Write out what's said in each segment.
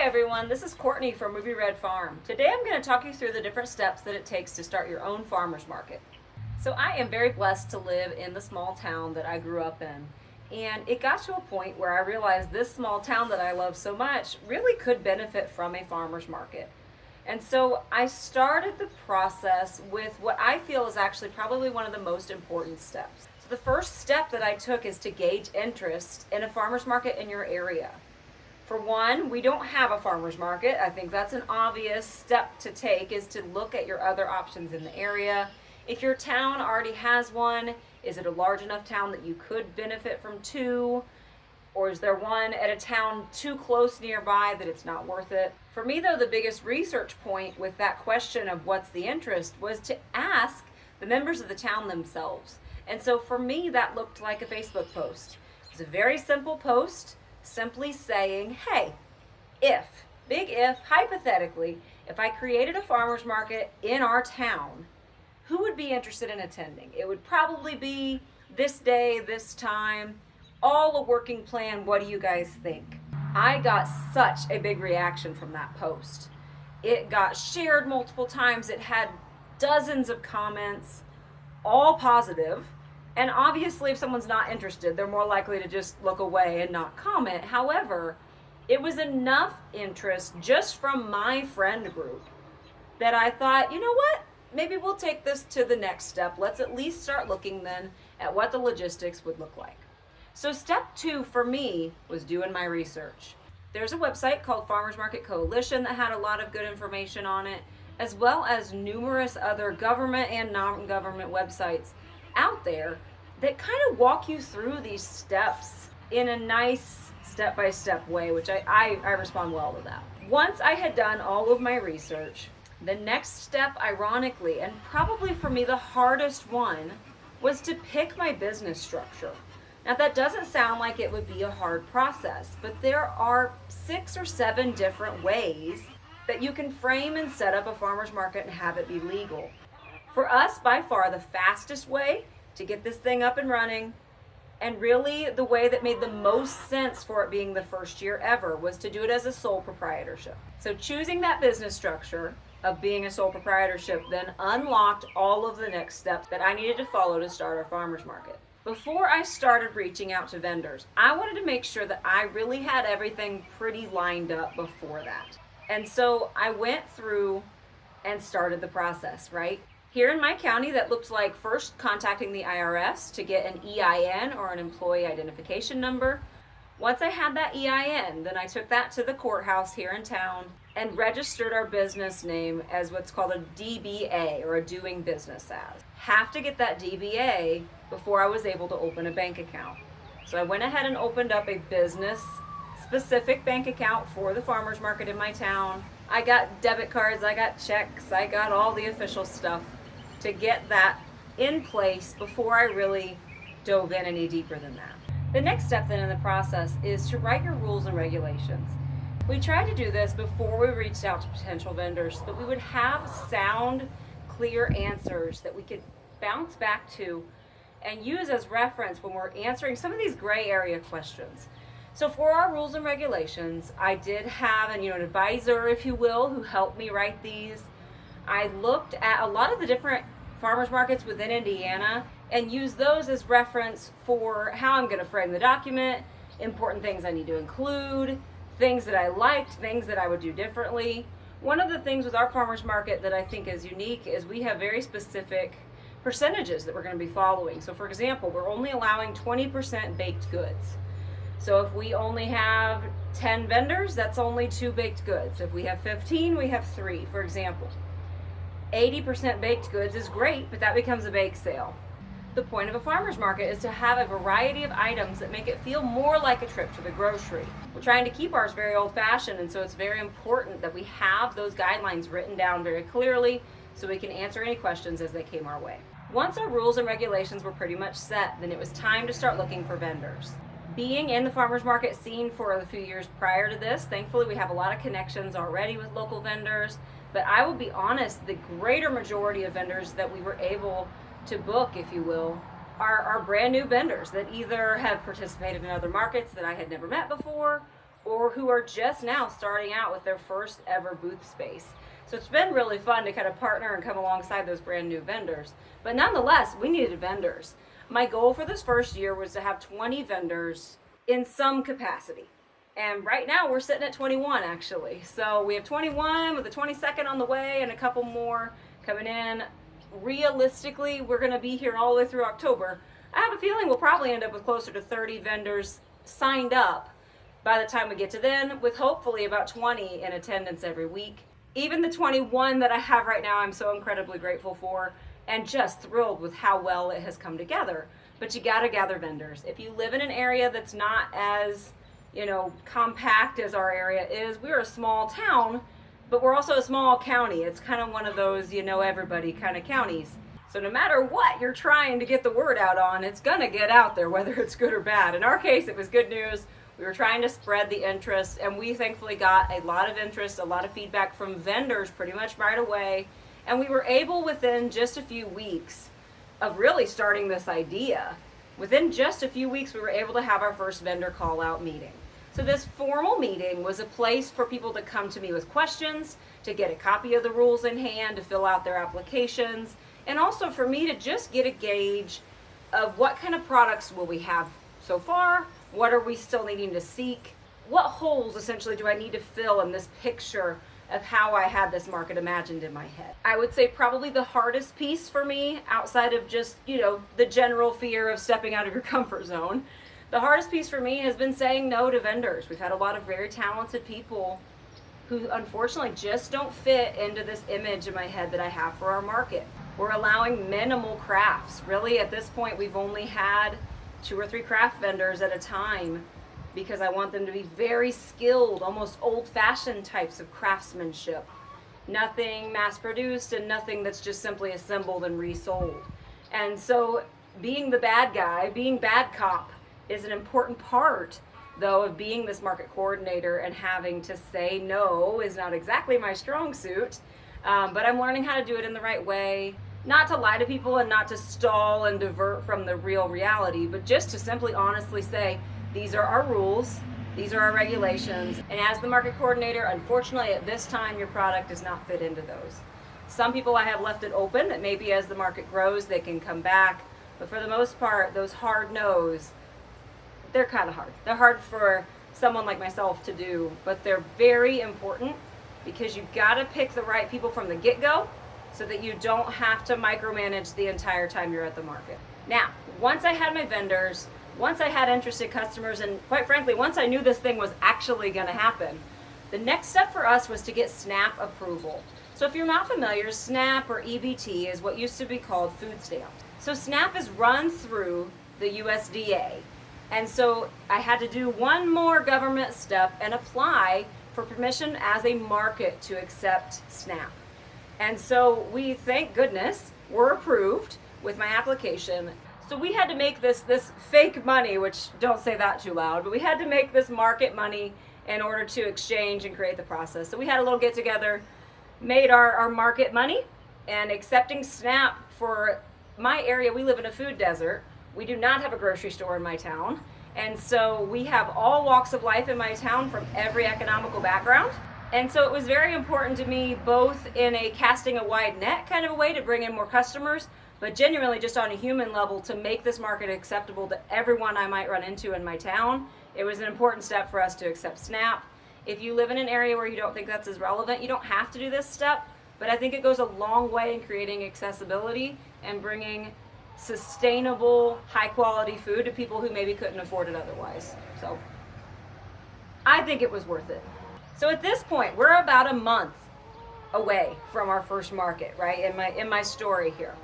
Hi everyone, this is Courtney from Ruby Red Farm. Today I'm going to talk you through the different steps that it takes to start your own farmer's market. So I am very blessed to live in the small town that I grew up in. And it got to a point where I realized this small town that I love so much really could benefit from a farmer's market. And so I started the process with what I feel is actually probably one of the most important steps. So the first step that I took is to gauge interest in a farmer's market in your area. For one, we don't have a farmer's market. I think that's an obvious step to take, is to look at your other options in the area. If your town already has one, is it a large enough town that you could benefit from two? Or is there one at a town too close nearby that it's not worth it? For me though, the biggest research point with that question of what's the interest was to ask the members of the town themselves. And so for me, that looked like a Facebook post. It's a very simple post, simply saying, hey, big if, hypothetically, if I created a farmer's market in our town, who would be interested in attending? It would probably be this day, this time, all a working plan. What do you guys think? I got such a big reaction from that post. It got shared multiple times. It had dozens of comments, all positive. And obviously, if someone's not interested, they're more likely to just look away and not comment. However, it was enough interest just from my friend group that I thought, you know what? Maybe we'll take this to the next step. Let's at least start looking then at what the logistics would look like. So step 2 for me was doing my research. There's a website called Farmers Market Coalition that had a lot of good information on it, as well as numerous other government and non-government websites out there that kind of walk you through these steps in a nice step-by-step way, which I respond well to that. Once I had done all of my research, the next step, ironically, and probably for me the hardest one, was to pick my business structure. Now that doesn't sound like it would be a hard process, but there are 6 or 7 different ways that you can frame and set up a farmer's market and have it be legal. For us, by far, the fastest way to get this thing up and running, and really the way that made the most sense for it being the first year ever, was to do it as a sole proprietorship. So choosing that business structure of being a sole proprietorship then unlocked all of the next steps that I needed to follow to start our farmer's market. Before I started reaching out to vendors, I wanted to make sure that I really had everything pretty lined up before that. And so I went through and started the process, right? Here in my county, that looked like first contacting the IRS to get an EIN, or an employee identification number. Once I had that EIN, then I took that to the courthouse here in town and registered our business name as what's called a DBA, or a doing business as. Have to get that DBA before I was able to open a bank account. So I went ahead and opened up a business specific bank account for the farmer's market in my town. I got debit cards, I got checks, I got all the official stuff to get that in place before I really dove in any deeper than that. The next step then in the process is to write your rules and regulations. We tried to do this before we reached out to potential vendors, but we would have sound, clear answers that we could bounce back to and use as reference when we're answering some of these gray area questions. So for our rules and regulations, I did have an advisor, if you will, who helped me write these. I looked at a lot of the different farmers markets within Indiana and used those as reference for how I'm going to frame the document, important things I need to include, things that I liked, things that I would do differently. One of the things with our farmers market that I think is unique is we have very specific percentages that we're going to be following. So for example, we're only allowing 20% baked goods. So if we only have 10 vendors, that's only 2 baked goods. If we have 15, we have 3, for example. 80% baked goods is great, but that becomes a bake sale. The point of a farmer's market is to have a variety of items that make it feel more like a trip to the grocery. We're trying to keep ours very old-fashioned, and so it's very important that we have those guidelines written down very clearly so we can answer any questions as they came our way. Once our rules and regulations were pretty much set, then it was time to start looking for vendors. Being in the farmers market scene for a few years prior to this, thankfully we have a lot of connections already with local vendors, but I will be honest, the greater majority of vendors that we were able to book, if you will, are brand new vendors that either have participated in other markets that I had never met before, or who are just now starting out with their first ever booth space. So it's been really fun to kind of partner and come alongside those brand new vendors. But nonetheless, we needed vendors. My goal for this first year was to have 20 vendors in some capacity. And right now we're sitting at 21 actually. So we have 21 with a 22nd on the way and a couple more coming in. Realistically, we're going to be here all the way through October. I have a feeling we'll probably end up with closer to 30 vendors signed up by the time we get to then, with hopefully about 20 in attendance every week. Even the 21 that I have right now, I'm so incredibly grateful for and just thrilled with how well it has come together. But you got to gather vendors. If you live in an area that's not as, compact as our area is, we're a small town, but we're also a small county. It's kind of one of those, everybody kind of counties. So no matter what you're trying to get the word out on, it's going to get out there, whether it's good or bad. In our case, it was good news. We were trying to spread the interest, and we thankfully got a lot of interest, a lot of feedback from vendors pretty much right away. And we were able, within just a few weeks of really starting this idea, within just a few weeks, we were able to have our first vendor call-out meeting. So this formal meeting was a place for people to come to me with questions, to get a copy of the rules in hand, to fill out their applications, and also for me to just get a gauge of what kind of products will we have so far, what are we still needing to seek, what holes essentially do I need to fill in this picture of how I had this market imagined in my head. I would say probably the hardest piece for me, outside of just, the general fear of stepping out of your comfort zone, the hardest piece for me has been saying no to vendors. We've had a lot of very talented people who unfortunately just don't fit into this image in my head that I have for our market. We're allowing minimal crafts. Really, at this point, we've only had 2 or 3 craft vendors at a time because I want them to be very skilled, almost old-fashioned types of craftsmanship. Nothing mass-produced and nothing that's just simply assembled and resold. And so being the bad guy, being bad cop, is an important part, though, of being this market coordinator, and having to say no is not exactly my strong suit, but I'm learning how to do it in the right way, not to lie to people and not to stall and divert from the real reality, but just to simply honestly say, these are our rules, these are our regulations, and as the market coordinator, unfortunately at this time your product does not fit into those. Some people I have left it open that maybe as the market grows they can come back, but for the most part those hard no's, they're kind of hard. They're hard for someone like myself to do, but they're very important because you've got to pick the right people from the get-go so that you don't have to micromanage the entire time you're at the market. Now, once I had my vendors, once I had interested customers, and quite frankly, once I knew this thing was actually going to happen, the next step for us was to get SNAP approval. So if you're not familiar, SNAP or EBT is what used to be called food stamps. So SNAP is run through the USDA. And so I had to do one more government step and apply for permission as a market to accept SNAP. And so we, thank goodness, were approved with my application. So we had to make this fake money, which don't say that too loud, but we had to make this market money in order to exchange and create the process. So we had a little get together, made our market money, and accepting SNAP for my area. We live in a food desert. We do not have a grocery store in my town. And so we have all walks of life in my town from every economical background. And so it was very important to me, both in a casting a wide net kind of a way to bring in more customers, but genuinely just on a human level to make this market acceptable to everyone I might run into in my town. It was an important step for us to accept SNAP. If you live in an area where you don't think that's as relevant, you don't have to do this step, but I think it goes a long way in creating accessibility and bringing sustainable, high-quality food to people who maybe couldn't afford it otherwise. So I think it was worth it. So at this point, we're about a month away from our first market, right, in my story here.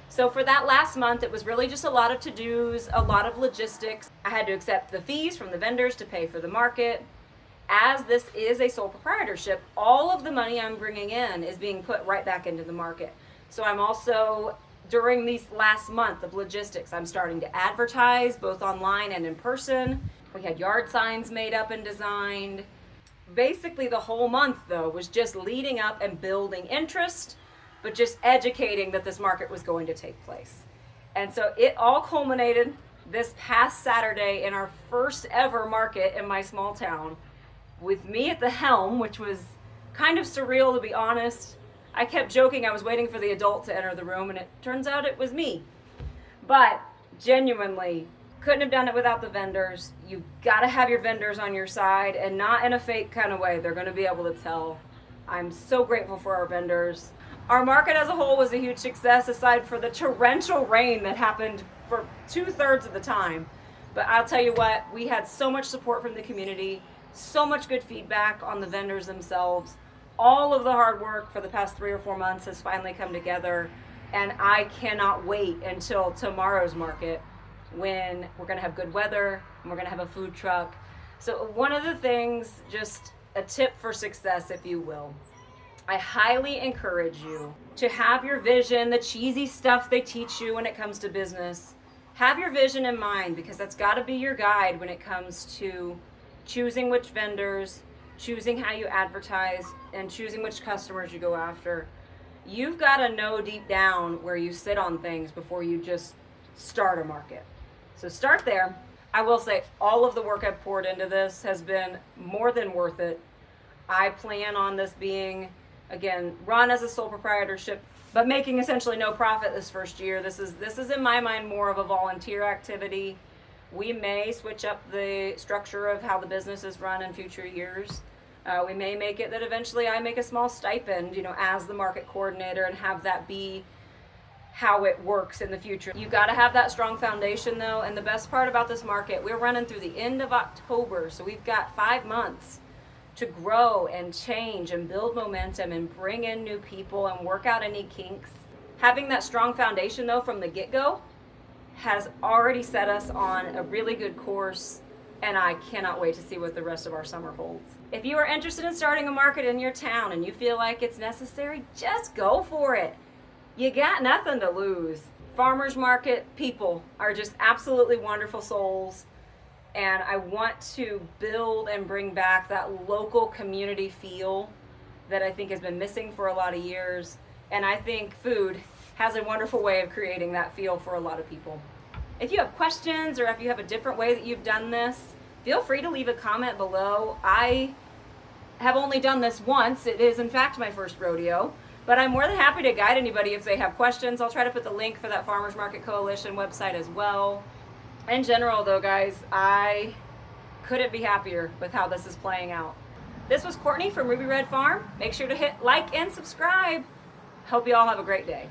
So for that last month, it was really just a lot of to-dos, a lot of logistics. I had to accept the fees from the vendors to pay for the market. As this is a sole proprietorship, all of the money I'm bringing in is being put right back into the market. So I'm also, during these last month of logistics, I'm starting to advertise both online and in person. We had yard signs made up and designed. Basically the whole month though was just leading up and building interest, but just educating that this market was going to take place. And so it all culminated this past Saturday in our first ever market in my small town. with me at the helm, which was kind of surreal, to be honest. I kept joking I was waiting for the adult to enter the room, and it turns out it was me. But genuinely, couldn't have done it without the vendors. You've got to have your vendors on your side, and not in a fake kind of way. They're going to be able to tell. I'm so grateful for our vendors. Our market as a whole was a huge success, aside for the torrential rain that happened for 2/3 of the time. But I'll tell you what, we had so much support from the community, so much good feedback on the vendors themselves. All of the hard work for the past 3 or 4 months has finally come together, and I cannot wait until tomorrow's market, when we're going to have good weather and we're going to have a food truck. So one of the things, just a tip for success, if you will, I highly encourage you to have your vision, the cheesy stuff they teach you when it comes to business. Have your vision in mind, because that's got to be your guide when it comes to choosing which vendors, choosing how you advertise, and choosing which customers you go after. You've got to know deep down where you sit on things before you just start a market. So start there. I will say all of the work I've poured into this has been more than worth it. I plan on this being, again, run as a sole proprietorship, but making essentially no profit this first year. This is in my mind more of a volunteer activity. We may switch up the structure of how the business is run in future years. We may make it that eventually I make a small stipend, as the market coordinator, and have that be how it works in the future. You've got to have that strong foundation though, and the best part about this market, we're running through the end of October, so we've got 5 months to grow and change and build momentum and bring in new people and work out any kinks. Having that strong foundation though from the get-go has already set us on a really good course, and I cannot wait to see what the rest of our summer holds. If you are interested in starting a market in your town and you feel like it's necessary, just go for it. You got nothing to lose. Farmers market people are just absolutely wonderful souls, and I want to build and bring back that local community feel that I think has been missing for a lot of years, and I think food has a wonderful way of creating that feel for a lot of people. If you have questions, or if you have a different way that you've done this, feel free to leave a comment below. I have only done this once. It is in fact my first rodeo, but I'm more than happy to guide anybody if they have questions. I'll try to put the link for that Farmers Market Coalition website as well. In general though, guys, I couldn't be happier with how this is playing out. This was Courtney from Ruby Red Farm. Make sure to hit like and subscribe. Hope you all have a great day.